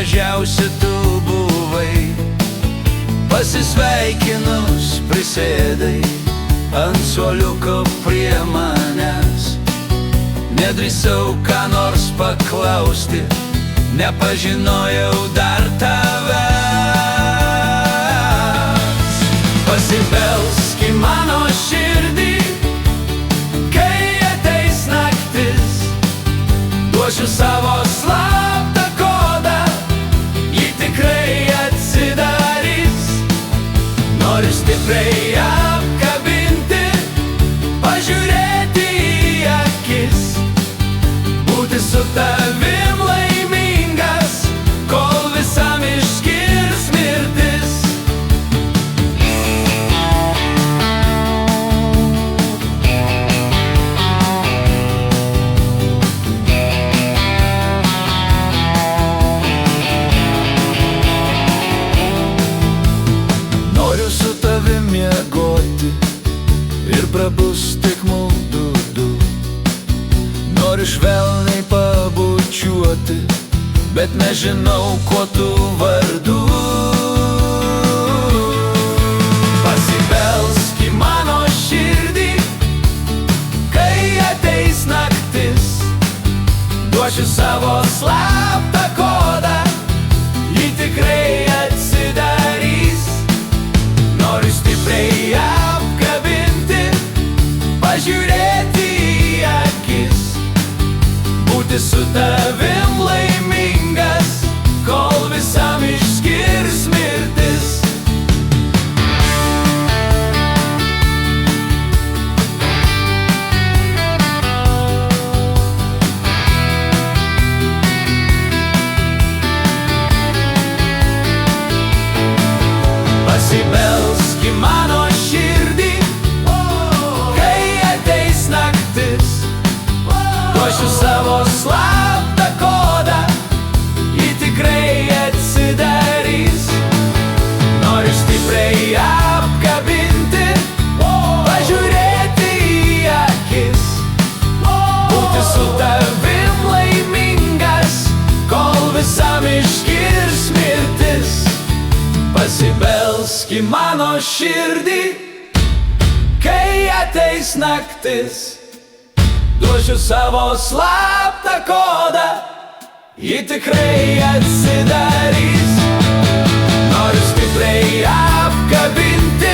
gražiausia tu buvai. Pasisveikinus prisėdai ant suoliuko prie manęs. Nedrįsau ką nors paklausti, nepažinojau dar tavęs. Pasibelsk į mano širdį, kai ateis naktis. Duosiu savo slaptą kodą, ji tikrai atsidarys. Noriu stipriai apkabinti, pažiūrėti į akis, būti su tavim laimingas, kol visam išskirs mirtis. Noriu su tavim miegoti ir prabus tik mūdu du. Noriu švelniai pabučiuoti, bet nežinau, kuo tu vardu. Pasibelsk į mano širdį, kai ateis naktis. Duosiu savo slaptą kodą, ji tikrai atsidarys. Noriu stipriai apkabinti, pažiūrėti į akis, būti su tavim laimingas, kol visam išskirs mirtis. Pasibelsk į mano širdį, kai ateis naktis. Duosiu savo slaptą kodą, ji tikrai atsidarys. Noriu stipriai apkabinti, pažiūrėti į akis, būti su tavim laimingas, kol visam išskirs mirtis. Pasibelsk į mano širdį, kai ateis naktis. Duosiu savo slaptą kodą, ji tikrai atsidarys. Noriu stipriai apkabinti,